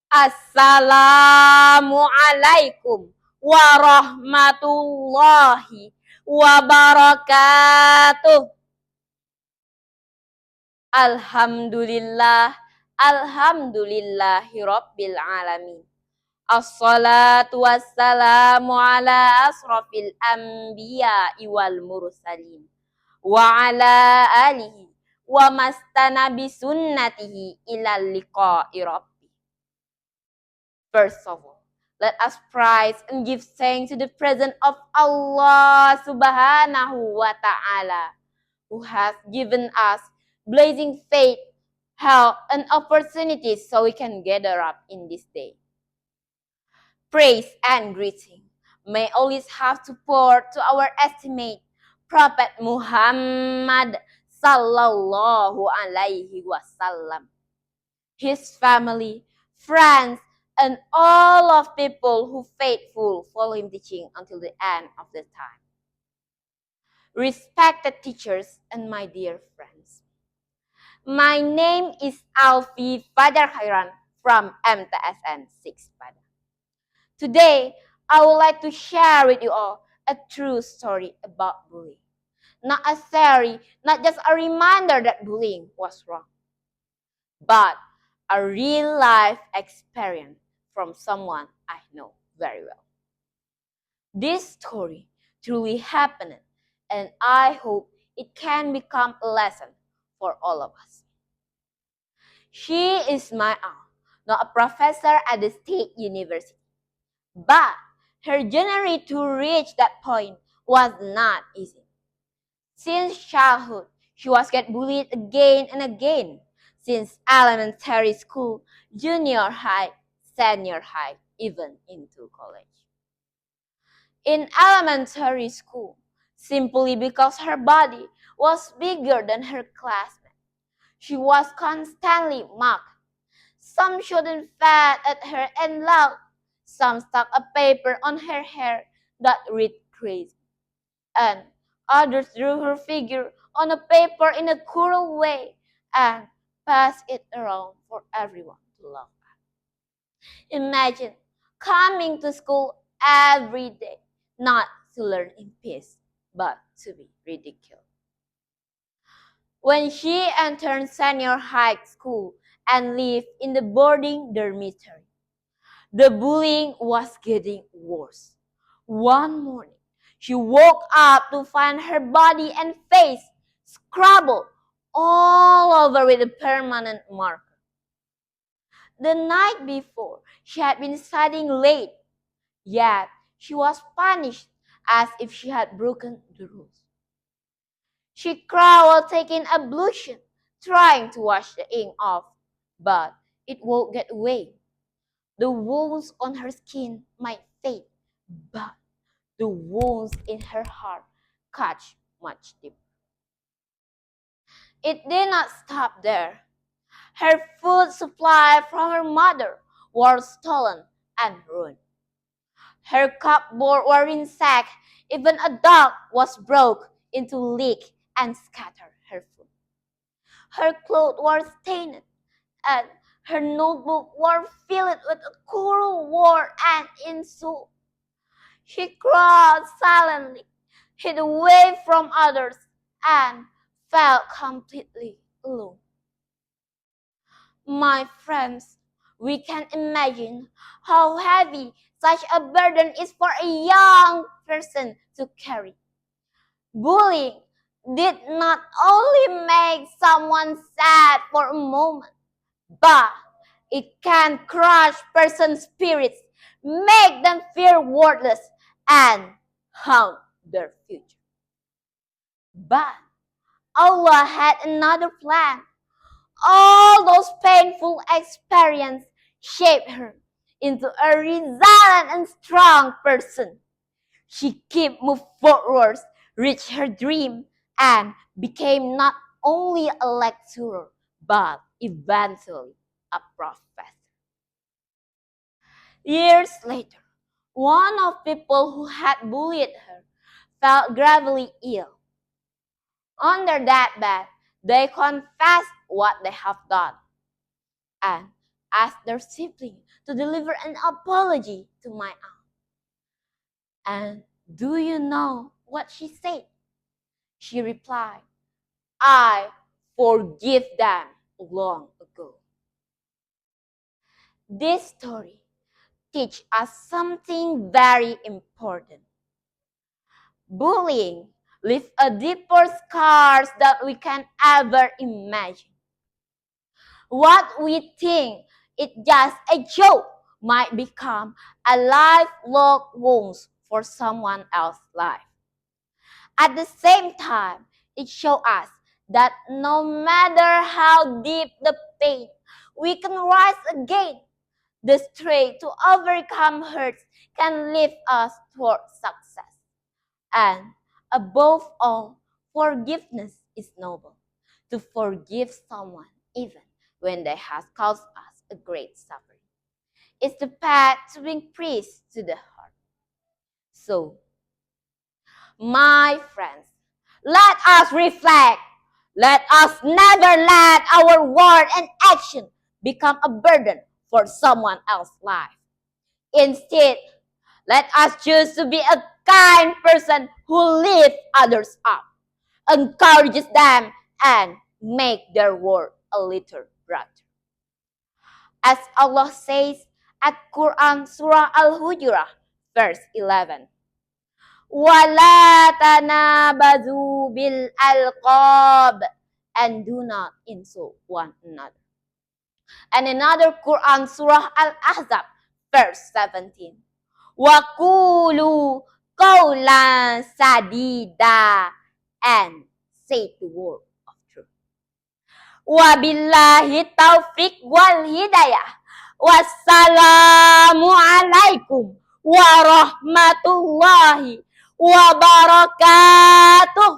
Assalamualaikum warahmatullahi wabarakatuh. Alhamdulillah, alhamdulillahi rabbil alamin. Assalatu wassalamu ala asrafil anbiya wal mursalin. Wa ala alihi wa mastana bisunnatihi ilal liqa'i rabbi. First of all, let us praise and give thanks to the presence of Allah subhanahu wa ta'ala, who has given us blazing faith, health, and opportunities so we can gather up in this day. Praise and greeting may always have to pour to our estimate Prophet Muhammad sallallahu alaihi wasallam, his family, friends, and all of people who faithful follow him teaching until the end of the time. Respected teachers and my dear friends, my name is Alfi Fajar Khairan from MTSN 6 Padang. Today, I would like to share with you all a true story about bullying. Not a theory, not just a reminder that bullying was wrong, but a real life experience from someone I know very well. This story truly happened, and I hope it can become a lesson for all of us. She is my aunt, not a professor at the state university. But her journey to reach that point was not easy. Since childhood, she was get bullied again and again. Since elementary school, junior high, senior high, even into college. In elementary school, simply because her body was bigger than her classmates, she was constantly mocked. Some shouldn't fat at her and loud. Some stuck a paper on her hair that read crazy. And others drew her figure on a paper in a cruel way and passed it around for everyone to laugh at. Imagine coming to school every day, not to learn in peace, but to be ridiculed. When she entered senior high school and lived in the boarding dormitory, the bullying was getting worse. One morning, she woke up to find her body and face scrabbled all over with a permanent marker. The night before, she had been studying late, yet she was punished as if she had broken the rules. She cried while taking ablution, trying to wash the ink off, but it won't get away. The wounds on her skin might fade, but the wounds in her heart cut much deeper. It did not stop there. Her food supply from her mother was stolen and ruined. Her cupboard was ransacked. Even a dog was broke into leak and scattered her food. Her clothes were stained, and her notebook was filled with cruel words and insults. She cried silently, hid away from others, and felt completely alone. My friends, we can imagine how heavy such a burden is for a young person to carry. Bullying did not only make someone sad for a moment, but it can crush person's spirits, make them feel worthless, and haunt their future. But Allah had another plan. All those painful experiences shaped her into a resilient and strong person. She kept moving forward, reached her dream, and became not only a lecturer, but eventually a professor. Years later, one of people who had bullied her felt gravely ill. On their deathbed, they confessed what they have done. And asked their sibling to deliver an apology to my aunt. And do you know what she said? She replied, I forgive them long ago. This story teaches us something very important. Bullying leaves a deeper scars that we can ever imagine. What we think is just a joke might become a lifelong wound for someone else's life. At the same time, it shows us that no matter how deep the pain, we can rise again. The strength to overcome hurts can lift us toward success. And above all, forgiveness is noble. To forgive someone even when they have caused us a great suffering. It's the path to bring peace to the heart. So, my friends, let us reflect. Let us never let our word and action become a burden for someone else's life. Instead, let us choose to be a kind person who lifts others up, encourages them, and make their world a little brighter. As Allah says at Quran Surah Al-Hujurat, verse 11. وَلَا تَنَابَزُوا بِالْأَلْقَابِ, and do not insult one another. And another Quran Surah Al-Ahzab, verse 17. وَقُولُوا قَوْلًا سَدِيدًا, and say the word of truth. Wabillahi taufiq wal hidayah. Wassalamu alaikum warahmatullahi wabarakatuh.